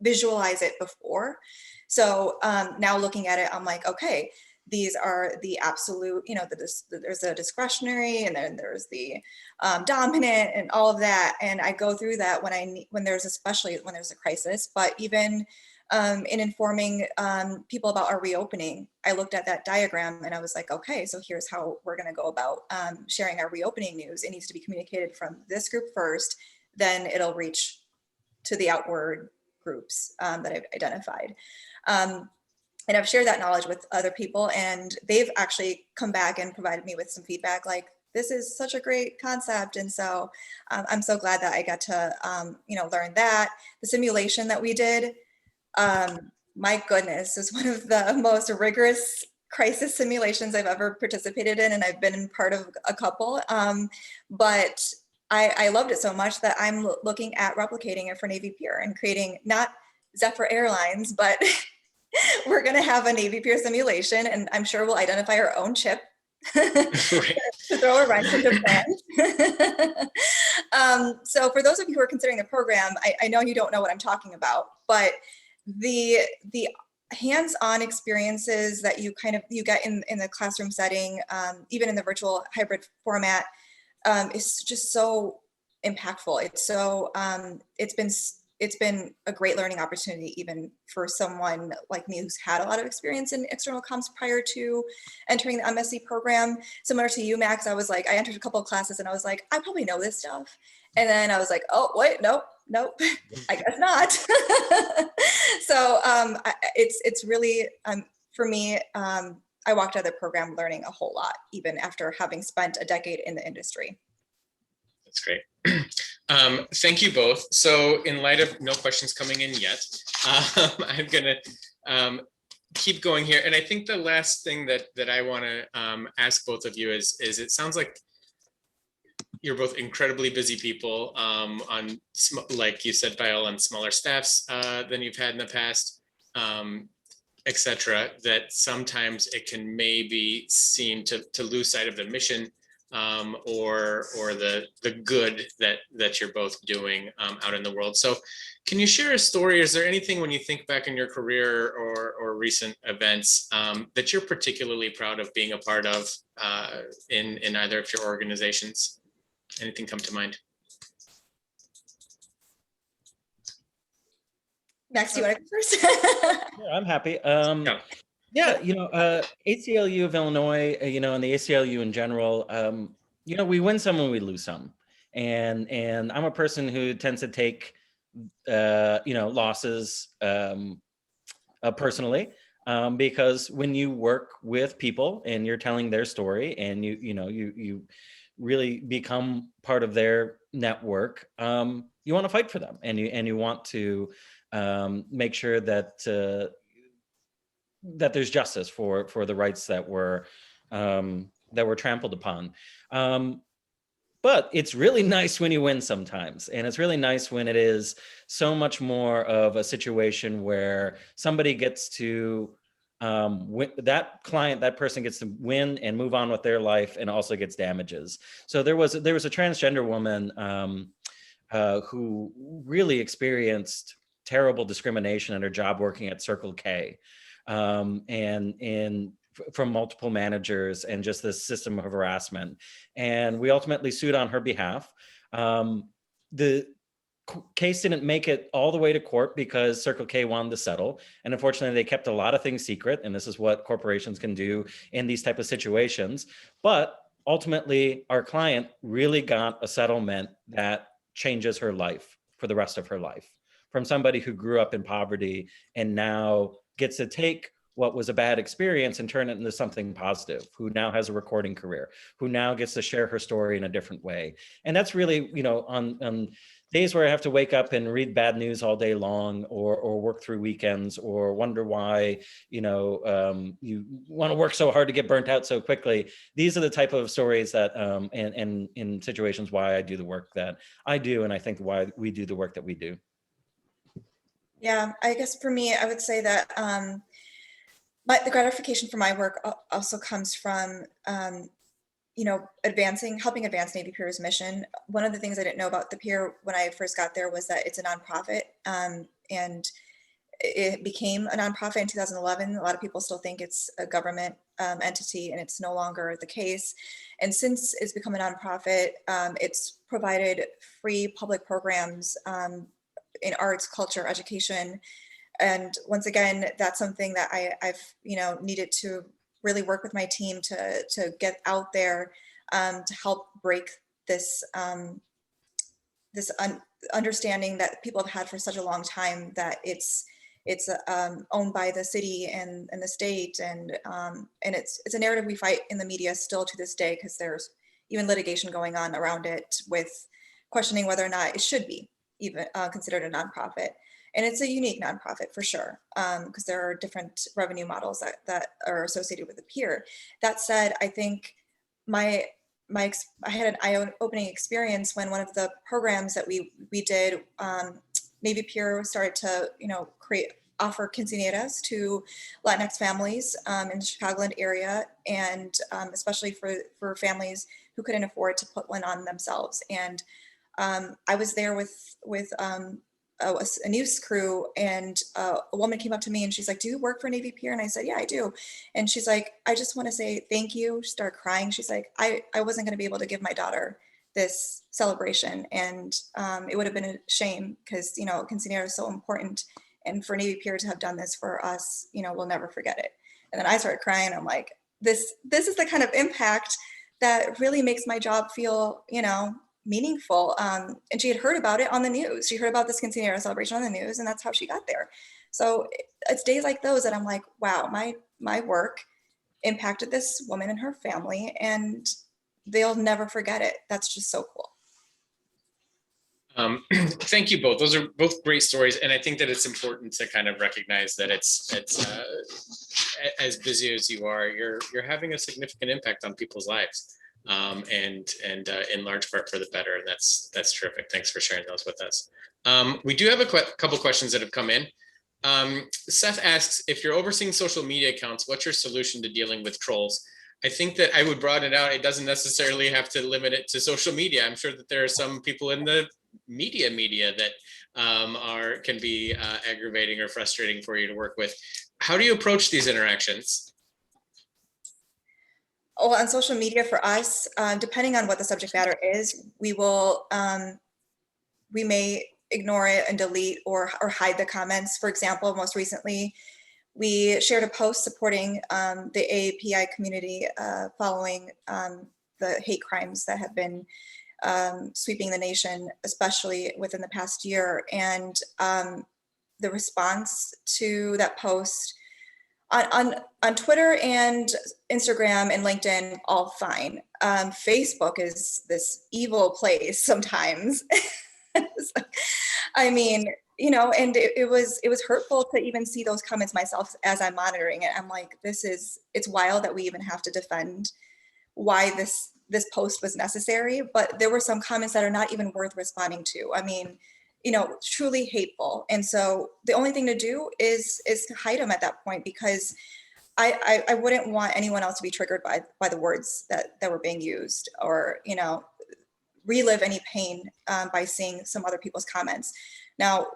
visualize it before. So now looking at it, I'm like, okay, these are the absolute, there's a discretionary, and then there's the dominant and all of that. And I go through that especially when there's a crisis, but even in informing people about our reopening, I looked at that diagram and I was like, okay, so here's how we're going to go about sharing our reopening news. It needs to be communicated from this group first, then it'll reach to the outward groups that I've identified. And I've shared that knowledge with other people, and they've actually come back and provided me with some feedback like, this is such a great concept. And so I'm so glad that I got to, learn that. The simulation that we did, my goodness, is one of the most rigorous crisis simulations I've ever participated in, and I've been part of a couple. But I loved it so much that I'm looking at replicating it for Navy Pier and creating not Zephyr Airlines, but we're going to have a Navy Pier simulation, and I'm sure we'll identify our own chip to throw a wrench into plans. So for those of you who are considering the program, I know you don't know what I'm talking about, but the hands-on experiences that you get in the classroom setting, even in the virtual hybrid format, is just so impactful. It's so it's been it's been a great learning opportunity, even for someone like me who's had a lot of experience in external comms prior to entering the MSc program. Similar to you, Max, I was like, I entered a couple of classes and I was like, I probably know this stuff. And then I was like, oh, wait, nope, I guess not. So it's really, for me, I walked out of the program learning a whole lot, even after having spent a decade in the industry. That's great. Thank you both. So in light of no questions coming in yet, I'm going to keep going here. And I think the last thing that I want to ask both of you is it sounds like you're both incredibly busy people on, like you said, Payal, on smaller staffs than you've had in the past, etc. That sometimes it can maybe seem to lose sight of the mission or the good that you're both doing out in the world. So can you share a story? Is there anything when you think back in your career or recent events that you're particularly proud of being a part of in either of your organizations? Anything come to mind? Max, do you want to go first? Yeah, I'm happy. Yeah. Yeah, ACLU of Illinois, and the ACLU in general, we win some and we lose some. And I'm a person who tends to take, losses personally, because when you work with people and you're telling their story and you really become part of their network, you want to fight for them and you want to make sure that there's justice for the rights that were trampled upon. But it's really nice when you win sometimes. And it's really nice when it is so much more of a situation where somebody gets to that person gets to win and move on with their life and also gets damages. So there was a transgender woman who really experienced terrible discrimination in her job working at Circle K. And from multiple managers and just this system of harassment. And we ultimately sued on her behalf. The case didn't make it all the way to court because Circle K wanted to settle. And unfortunately, they kept a lot of things secret. And this is what corporations can do in these type of situations. But ultimately, our client really got a settlement that changes her life for the rest of her life. From somebody who grew up in poverty and now gets to take what was a bad experience and turn it into something positive, who now has a recording career, who now gets to share her story in a different way. And that's really, on days where I have to wake up and read bad news all day long or work through weekends or wonder why, you want to work so hard to get burnt out so quickly. These are the type of stories that, and in situations why I do the work that I do. And I think why we do the work that we do. Yeah, I guess for me, I would say that the gratification for my work also comes from, helping advance Navy Pier's mission. One of the things I didn't know about the Pier when I first got there was that it's a nonprofit, and it became a nonprofit in 2011. A lot of people still think it's a government entity, and it's no longer the case. And since it's become a nonprofit, it's provided free public programs in arts, culture, education. And once again, that's something that I've needed to really work with my team to get out there to help break this understanding that people have had for such a long time that it's owned by the city and the state, and it's a narrative we fight in the media still to this day, because there's even litigation going on around it with questioning whether or not it should be even considered a nonprofit. And it's a unique nonprofit for sure, because there are different revenue models that are associated with the Pier. That said, I think I had an eye-opening experience when one of the programs that we did, Navy Pier started to offer quinceañeras to Latinx families in the Chicagoland area, and especially for families who couldn't afford to put one on themselves. And I was there with a news crew, and a woman came up to me and she's like, "Do you work for Navy Pier?" And I said, "Yeah, I do." And she's like, "I just want to say thank you." She started crying. She's like, I wasn't going to be able to give my daughter this celebration. And it would have been a shame because, you know, quinceañera is so important. And for Navy Pier to have done this for us, you know, we'll never forget it. And then I started crying. I'm like, this is the kind of impact that really makes my job feel, you know, meaningful. And she had heard about it on the news. She heard about this quinceañera celebration on the news, and that's how she got there. So it's days like those that I'm like, wow, my work impacted this woman and her family, and they'll never forget it. That's just so cool. Thank you both. Those are both great stories, and I think that it's important to kind of recognize that it's as busy as you are, you're having a significant impact on people's lives, and in large part for the better. And that's terrific. Thanks for sharing those with us. We do have a couple questions that have come in. Seth asks, if you're overseeing social media accounts, what's your solution to dealing with trolls? I think that I would broaden it out. It doesn't necessarily have to limit it to social media. I'm sure that there are some people in the media that can be aggravating or frustrating for you to work with. How do you approach these interactions? Well, on social media for us, depending on what the subject matter is, we may ignore it and delete or hide the comments. For example, most recently, we shared a post supporting the AAPI community following the hate crimes that have been sweeping the nation, especially within the past year. And the response to that post on Twitter and Instagram and LinkedIn, all fine. Facebook is this evil place sometimes. I mean, you know, and it was hurtful to even see those comments myself as I'm monitoring it. I'm like, it's wild that we even have to defend why this post was necessary. But there were some comments that are not even worth responding to. I mean, you know, truly hateful. And so the only thing to do is to hide them at that point, because I wouldn't want anyone else to be triggered by the words that were being used, or, you know, relive any pain by seeing some other people's comments. Now,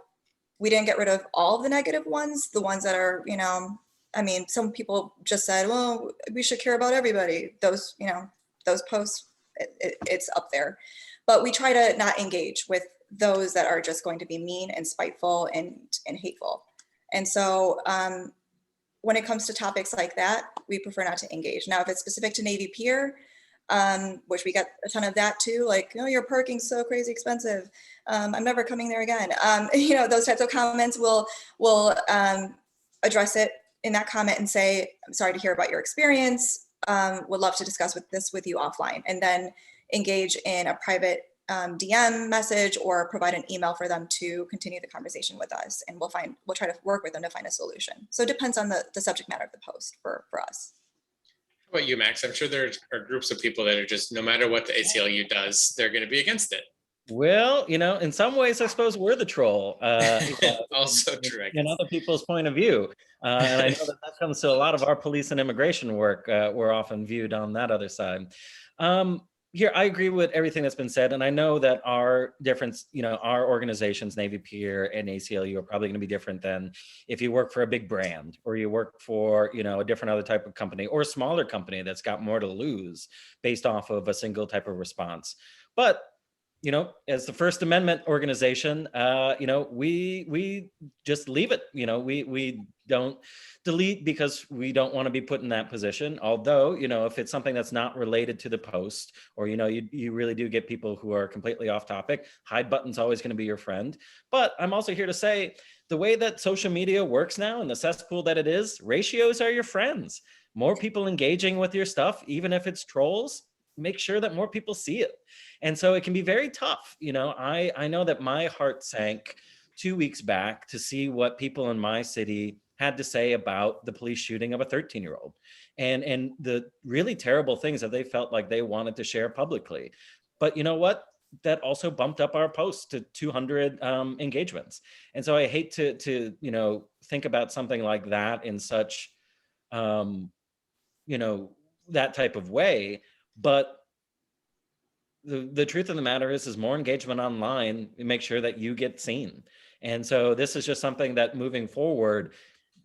we didn't get rid of all of the negative ones, the ones that are, you know, I mean, some people just said, well, we should care about everybody. Those, you know, those posts, it's up there. But we try to not engage with those that are just going to be mean and spiteful and hateful. And so when it comes to topics like that, we prefer not to engage. Now, if it's specific to Navy Pier, which we got a ton of that too, like, oh, your parking's so crazy expensive. I'm never coming there again. You know, those types of comments, we'll address it in that comment and say, I'm sorry to hear about your experience. Would love to discuss this with you offline, and then engage in a private DM message or provide an email for them to continue the conversation with us. And we'll try to work with them to find a solution. So it depends on the subject matter of the post for us. How about you, Max? I'm sure there are groups of people that are just, no matter what the ACLU does, they're going to be against it. Well, you know, in some ways, I suppose we're the troll. Also true. In other people's point of view. And I know that comes to a lot of our police and immigration work. We're often viewed on that other side. Here, I agree with everything that's been said. And I know that our difference, you know, our organizations, Navy Pier and ACLU, are probably going to be different than if you work for a big brand, or you work for, you know, a different other type of company, or a smaller company that's got more to lose based off of a single type of response. But you know, as the First Amendment organization, you know, we just leave it. You know, we don't delete because we don't want to be put in that position. Although, you know, if it's something that's not related to the post, or, you know, you really do get people who are completely off topic, hide button's always going to be your friend. But I'm also here to say, the way that social media works now and the cesspool that it is, ratios are your friends. More people engaging with your stuff, even if it's trolls, make sure that more people see it. And so it can be very tough. You know, I know that my heart sank 2 weeks back to see what people in my city had to say about the police shooting of a 13-year-old and the really terrible things that they felt like they wanted to share publicly. But you know what? That also bumped up our post to 200 engagements. And so I hate to you know, think about something like that in such, you know, that type of way. But the truth of the matter is more engagement online, make sure that you get seen. And so this is just something that moving forward,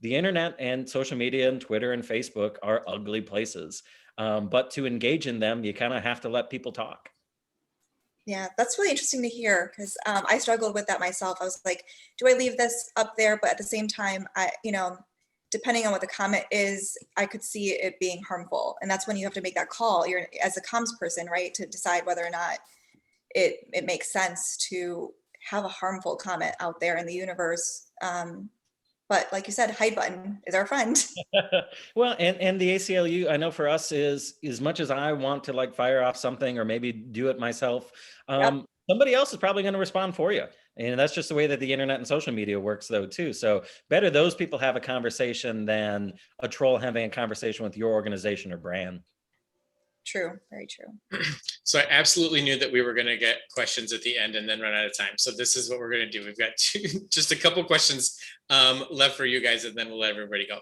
the internet and social media and Twitter and Facebook are ugly places. But to engage in them, you kind of have to let people talk. Yeah, that's really interesting to hear because I struggled with that myself. I was like, do I leave this up there? But at the same time, depending on what the comment is, I could see it being harmful. And that's when you have to make that call. You're as a comms person, right, to decide whether or not it makes sense to have a harmful comment out there in the universe. But like you said, hide button is our friend. Well, and the ACLU, I know for us is as much as I want to like fire off something or maybe do it myself, Yep, somebody else is probably going to respond for you. And that's just the way that the internet and social media works though too. So better those people have a conversation than a troll having a conversation with your organization or brand. true, very true. So I absolutely knew that we were going to get questions at the end and then run out of time. So this is what we're going to do. We've got just a couple questions left for you guys, and then we'll let everybody go.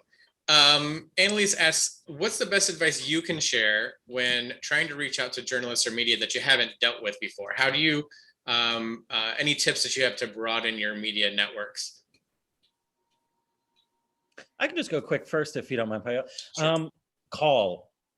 Annalise asks, what's the best advice you can share when trying to reach out to journalists or media that you haven't dealt with before? How do you, any tips that you have to broaden your media networks? I can just go quick first if you don't mind, Paya. Sure.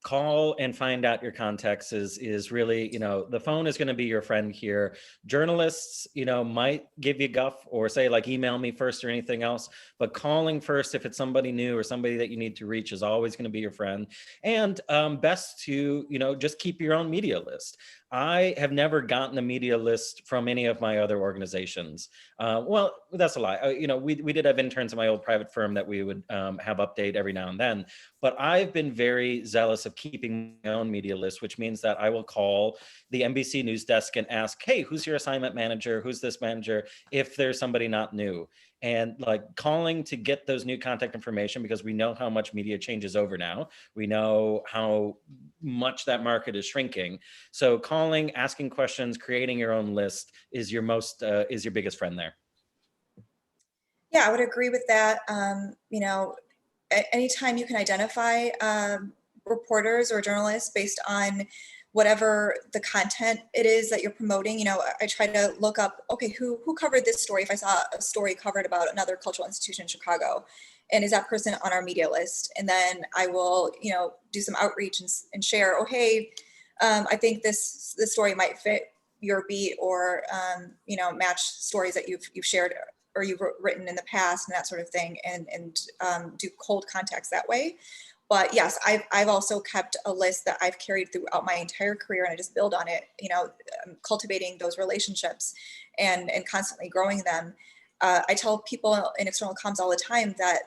Call and find out your context is really, the phone is going to be your friend here. Journalists, might give you guff or say like email me first or anything else, but calling first if it's somebody new or somebody that you need to reach is always going to be your friend. And best to, just keep your own media list. I have never gotten a media list from any of my other organizations. Well, that's a lie. We did have interns in my old private firm that we would have update every now and then. But I've been very zealous of keeping my own media list, which means that I will call the NBC News desk and ask, hey, who's your assignment manager? Who's this manager? If there's somebody not new. And like calling to get those new contact information, because we know how much media changes over now. We know how much that market is shrinking. So calling, asking questions, creating your own list is your biggest friend there. Yeah, I would agree with that. Anytime you can identify reporters or journalists based on whatever the content it is that you're promoting, I try to look up, okay, who covered this story? If I saw a story covered about another cultural institution in Chicago, and is that person on our media list? And then I will, do some outreach and share, oh, hey, I think this story might fit your beat or, match stories that you've shared or you've written in the past and that sort of thing, and do cold contacts that way. But yes, I've also kept a list that I've carried throughout my entire career, and I just build on it, cultivating those relationships and constantly growing them. I tell people in external comms all the time that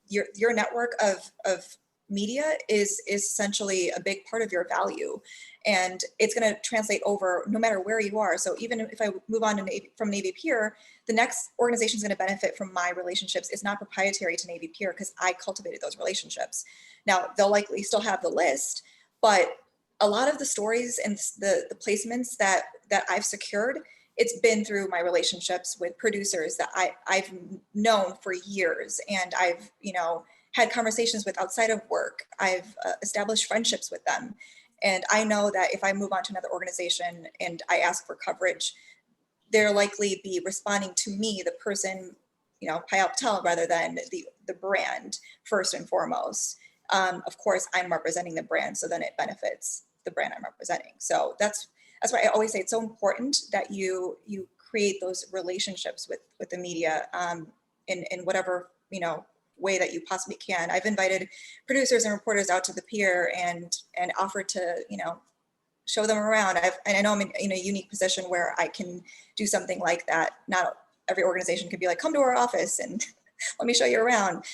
your network of media is essentially a big part of your value, and it's going to translate over no matter where you are. So even if I move on to from Navy Pier, the next organization is going to benefit from my relationships. It's not proprietary to Navy Pier because I cultivated those relationships. Now they'll likely still have the list, but a lot of the stories and the placements that I've secured, it's been through my relationships with producers that I've known for years, and I've had conversations with outside of work. I've established friendships with them. And I know that if I move on to another organization and I ask for coverage, they'll likely be responding to me, the person, Payal Patel, rather than the brand first and foremost. Of course, I'm representing the brand, so then it benefits the brand I'm representing. So that's why I always say it's so important that you create those relationships with the media in whatever, way that you possibly can. I've invited producers and reporters out to the pier and offered to, show them around. And I know I'm in a unique position where I can do something like that. Not every organization could be like, come to our office and let me show you around.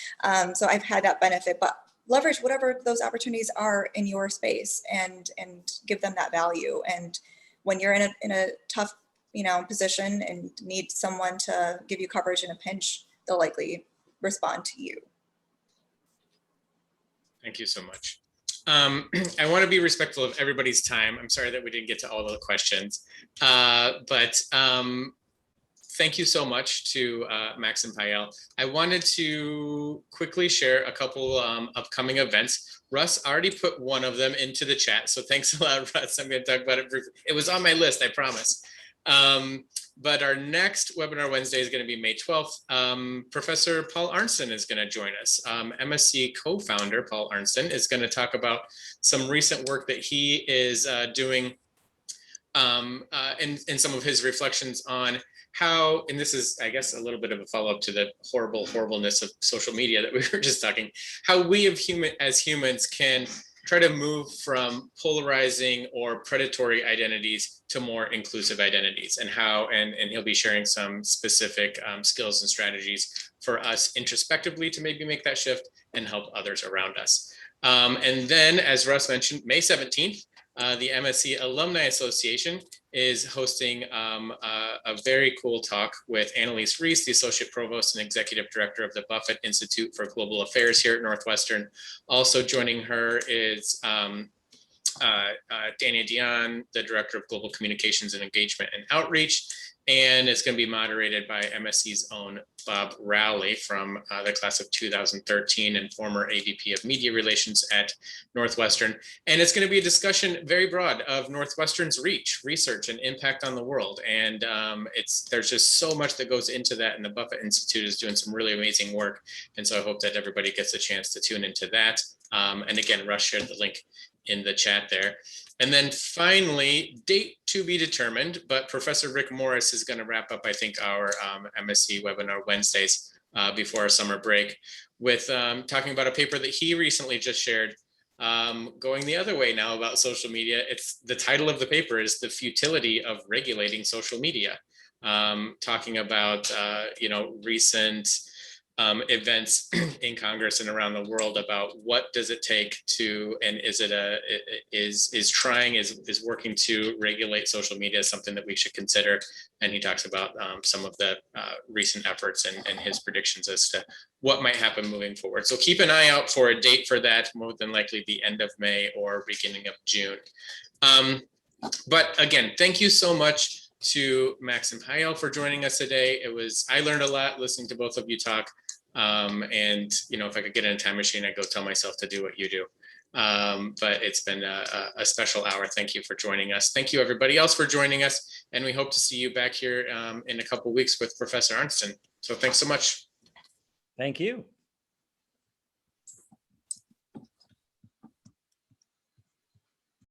So I've had that benefit, but leverage whatever those opportunities are in your space and give them that value. And when you're in a tough, position and need someone to give you coverage in a pinch, they'll likely respond to you. Thank you so much. I want to be respectful of everybody's time. I'm sorry that we didn't get to all of the questions, but thank you so much to Max and Payal. I wanted to quickly share a couple upcoming events. Russ already put one of them into the chat, so thanks a lot, Russ. I'm going to talk about it briefly. It was on my list, I promise. But our next webinar Wednesday is going to be May 12th. Professor Paul Arntzen is going to join us. MSC co-founder Paul Arntzen is going to talk about some recent work that he is doing in some of his reflections on how, and this is, I guess, a little bit of a follow-up to the horribleness of social media that we were just talking, how we as humans can try to move from polarizing or predatory identities to more inclusive identities, and how, and he'll be sharing some specific skills and strategies for us introspectively to maybe make that shift and help others around us. And then, as Russ mentioned, May 17th, the MSC Alumni Association is hosting a very cool talk with Annalise Reese, the Associate Provost and Executive Director of the Buffett Institute for Global Affairs here at Northwestern. Also joining her is Dania Dion, the Director of Global Communications and Engagement and Outreach. And it's going to be moderated by MSC's own Bob Rowley from the class of 2013 and former AVP of Media Relations at Northwestern. And it's going to be a discussion very broad of Northwestern's reach, research, and impact on the world. And there's just so much that goes into that. And the Buffett Institute is doing some really amazing work. And so I hope that everybody gets a chance to tune into that. And again, Russ shared the link in the chat there. And then finally, date to be determined, but Professor Rick Morris is going to wrap up, I think, our MSc webinar Wednesdays before our summer break with talking about a paper that he recently just shared, going the other way now about social media. It's the title of the paper is The Futility of Regulating Social Media, talking about, recent events in Congress and around the world about what does it take to, and is working to regulate social media something that we should consider. And he talks about some of the recent efforts and his predictions as to what might happen moving forward. So keep an eye out for a date for that, more than likely the end of May or beginning of June. But again, thank you so much to Max and Hayal for joining us today. I learned a lot listening to both of you talk. And if I could get in a time machine, I'd go tell myself to do what you do. But it's been a special hour. Thank you for joining us. Thank you everybody else for joining us. And we hope to see you back here in a couple of weeks with Professor Arnsten. So thanks so much. Thank you.